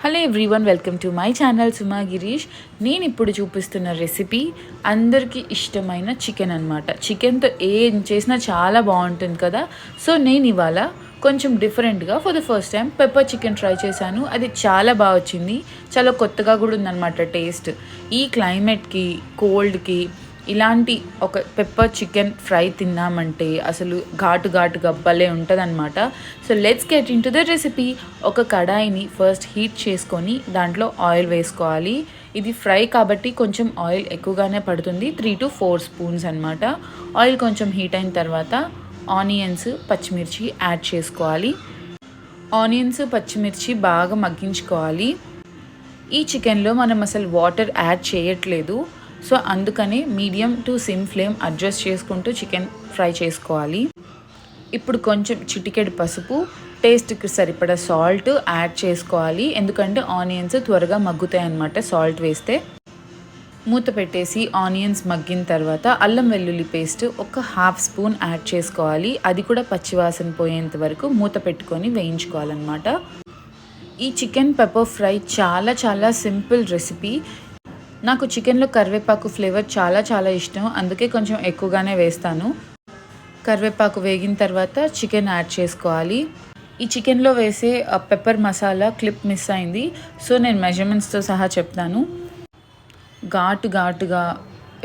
Hello everyone, welcome to my channel Suma Girish. నేను ఇప్పుడు చూపిస్తున్న రెసిపీ అందరికీ ఇష్టమైన చికెన్ అనమాట. చికెన్తో ఏం చేసినా చాలా బాగుంటుంది కదా. సో నేను ఇవాళ కొంచెం డిఫరెంట్గా for the first time pepper chicken try చేశాను. అది చాలా బాగా వచ్చింది, చాలా కొత్తగా కూడా ఉందన్నమాట టేస్ట్. ఈ క్లైమేట్కి, కోల్డ్కి ఇలాంటి ఒక పెప్పర్ చికెన్ ఫ్రై తిన్నామంటే అసలు ఘాటుగా భలే ఉంటుందన్నమాట. So let's get in to the recipe. ఒక కడాయిని ఫస్ట్ హీట్ చేసుకొని దాంట్లో ఆయిల్ వేసుకోవాలి. ఇది ఫ్రై కాబట్టి కొంచెం ఆయిల్ ఎక్కువగానే పడుతుంది, 3 to 4 స్పూన్స్ అనమాట. ఆయిల్ కొంచెం హీట్ అయిన తర్వాత ఆనియన్స్, పచ్చిమిర్చి యాడ్ చేసుకోవాలి. ఆనియన్స్, పచ్చిమిర్చి బాగా మగ్గించుకోవాలి. ఈ చికెన్లో మనం అసలు వాటర్ యాడ్ చేయట్లేదు, సో అందుకని medium to SIM flame adjust చేసుకుంటూ చికెన్ ఫ్రై చేసుకోవాలి. ఇప్పుడు కొంచెం చిటికెడు పసుపు, టేస్ట్కి సరిపడా సాల్ట్ యాడ్ చేసుకోవాలి. ఎందుకంటే ఆనియన్స్ త్వరగా మగ్గుతాయి అన్నమాట సాల్ట్ వేస్తే. మూత పెట్టేసి ఆనియన్స్ మగ్గిన తర్వాత అల్లం వెల్లుల్లి పేస్ట్ ఒక 1/2 స్పూన్ యాడ్ చేసుకోవాలి. అది కూడా పచ్చివాసన పోయేంత వరకు మూత పెట్టుకొని వేయించుకోవాలన్నమాట. ఈ చికెన్ పెప్పర్ ఫ్రై చాలా సింపుల్ రెసిపీ. నాకు చికెన్లో కరివేపాకు ఫ్లేవర్ చాలా ఇష్టం, అందుకే కొంచెం ఎక్కువగానే వేస్తాను. కరివేపాకు వేగిన తర్వాత చికెన్ యాడ్ చేసుకోవాలి. ఈ చికెన్లో వేసే పెప్పర్ మసాలా క్లిప్ మిస్ అయింది, సో నేను మెజర్మెంట్స్తో సహా చెప్తాను. ఘాటుగా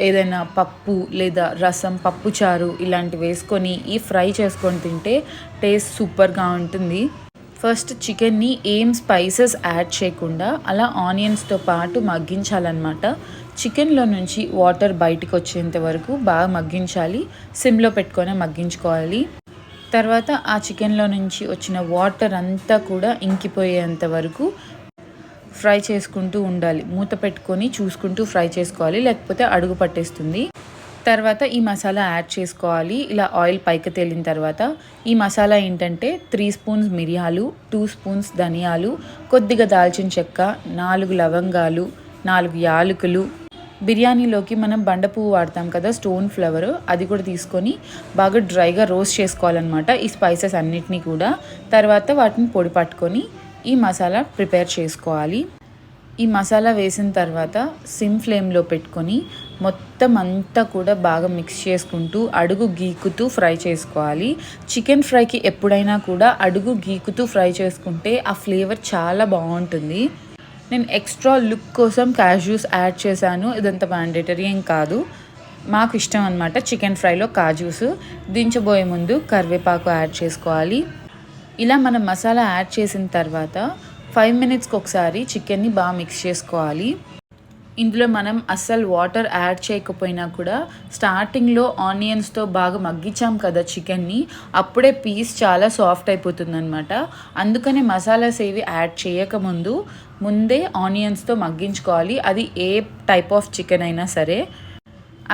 ఏదైనా పప్పు లేదా రసం, పప్పుచారు ఇలాంటివి వేసుకొని ఈ ఫ్రై చేసుకొని తింటే టేస్ట్ సూపర్గా ఉంటుంది. ఫస్ట్ చికెన్ని ఏం స్పైసెస్ యాడ్ చేయకుండా అలా ఆనియన్స్తో పాటు మగ్గించాలన్నమాట. చికెన్లో నుంచి వాటర్ బయటకు వచ్చేంత వరకు బాగా మగ్గించాలి. సిమ్లో పెట్టుకొని మగ్గించుకోవాలి. తర్వాత ఆ చికెన్లో నుంచి వచ్చిన వాటర్ అంతా కూడా ఇంకిపోయేంత వరకు ఫ్రై చేసుకుంటూ ఉండాలి. మూత పెట్టుకొని చూసుకుంటూ ఫ్రై చేసుకోవాలి, లేకపోతే అడుగు పట్టేస్తుంది. తర్వాత ఈ మసాలా యాడ్ చేసుకోవాలి. ఇలా ఆయిల్ పైకి తేలిన తర్వాత ఈ మసాలా ఏంటంటే 3 స్పూన్స్ మిరియాలు, 2 స్పూన్స్ ధనియాలు, కొద్దిగా దాల్చిన చెక్క, 4 లవంగాలు, 4 యాలకులు. బిర్యానీలోకి మనం బండ పువ్వు వాడతాం కదా, స్టోన్ ఫ్లవర్, అది కూడా తీసుకొని బాగా డ్రైగా రోస్ట్ చేసుకోవాలన్నమాట ఈ స్పైసెస్ అన్నిటినీ కూడా. తర్వాత వాటిని పొడి పట్టుకొని ఈ మసాలా ప్రిపేర్ చేసుకోవాలి. ఈ మసాలా వేసిన తర్వాత సిమ్ ఫ్లేమ్లో పెట్టుకొని మొత్తం అంతా కూడా బాగా మిక్స్ చేసుకుంటూ అడుగు గీకుతూ ఫ్రై చేసుకోవాలి. చికెన్ ఫ్రైకి ఎప్పుడైనా కూడా అడుగు గీకుతూ ఫ్రై చేసుకుంటే ఆ ఫ్లేవర్ చాలా బాగుంటుంది. నేను ఎక్స్ట్రా లుక్ కోసం కాజూస్ యాడ్ చేశాను, ఇదంతా మ్యాండేటరీ ఏం కాదు, మాకు ఇష్టం అనమాట చికెన్ ఫ్రైలో కాజూస్. దించబోయే ముందు కరివేపాకు యాడ్ చేసుకోవాలి. ఇలా మనం మసాలా యాడ్ చేసిన తర్వాత 5 మినిట్స్కి ఒకసారి చికెన్ని బాగా మిక్స్ చేసుకోవాలి. ఇందులో మనం అస్సలు వాటర్ యాడ్ చేయకపోయినా కూడా స్టార్టింగ్లో ఆనియన్స్తో బాగా మగ్గించాం కదా చికెన్ని, అప్పుడే పీస్ చాలా సాఫ్ట్ అయిపోతుంది అనమాట. అందుకనే మసాలాస్ ఏవి యాడ్ చేయకముందు ముందే ఆనియన్స్తో మగ్గించుకోవాలి. అది ఏ టైప్ ఆఫ్ చికెన్ అయినా సరే,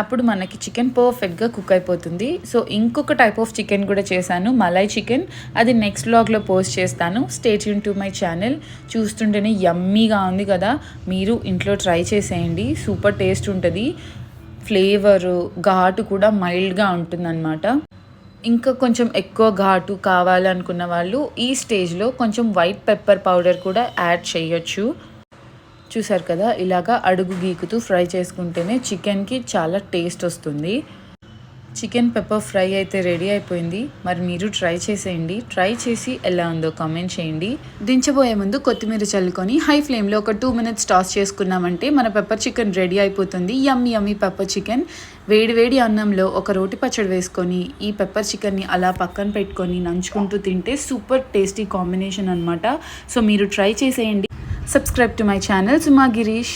అప్పుడు మనకి చికెన్ పర్ఫెక్ట్గా కుక్ అయిపోతుంది. సో ఇంకొక టైప్ ఆఫ్ చికెన్ కూడా చేశాను, మలై చికెన్. అది నెక్స్ట్ వ్లాగ్లో పోస్ట్ చేస్తాను. Stay tune to my channel. చూస్తుంటేనే యమ్మీగా ఉంది కదా, మీరు ఇంట్లో ట్రై చేసేయండి, సూపర్ టేస్ట్ ఉంటుంది. ఫ్లేవరు, ఘాటు కూడా మైల్డ్గా ఉంటుందన్నమాట. ఇంకా కొంచెం ఎక్కువ ఘాటు కావాలనుకున్న వాళ్ళు ఈ స్టేజ్లో కొంచెం వైట్ పెప్పర్ పౌడర్ కూడా యాడ్ చేయొచ్చు. చూసారు కదా, ఇలాగా అడుగు గీకుతూ ఫ్రై చేసుకుంటేనే చికెన్కి చాలా టేస్ట్ వస్తుంది. చికెన్ పెప్పర్ ఫ్రై అయితే రెడీ అయిపోయింది. మరి మీరు ట్రై చేసేయండి. ట్రై చేసి ఎలా ఉందో కామెంట్ చేయండి. దించబోయే ముందు కొత్తిమీర చల్లుకొని హై ఫ్లేమ్లో ఒక 2 మినిట్స్ టాస్ చేసుకున్నామంటే మన పెప్పర్ చికెన్ రెడీ అయిపోతుంది. యమ్మీ పెప్పర్ చికెన్. వేడి అన్నంలో ఒక రోటి పచ్చడి వేసుకొని ఈ పెప్పర్ చికెన్ని అలా పక్కన పెట్టుకొని నంచుకుంటూ తింటే సూపర్ టేస్టీ కాంబినేషన్ అనమాట. సో మీరు ట్రై చేసేయండి. Subscribe to my channel Suma Girish.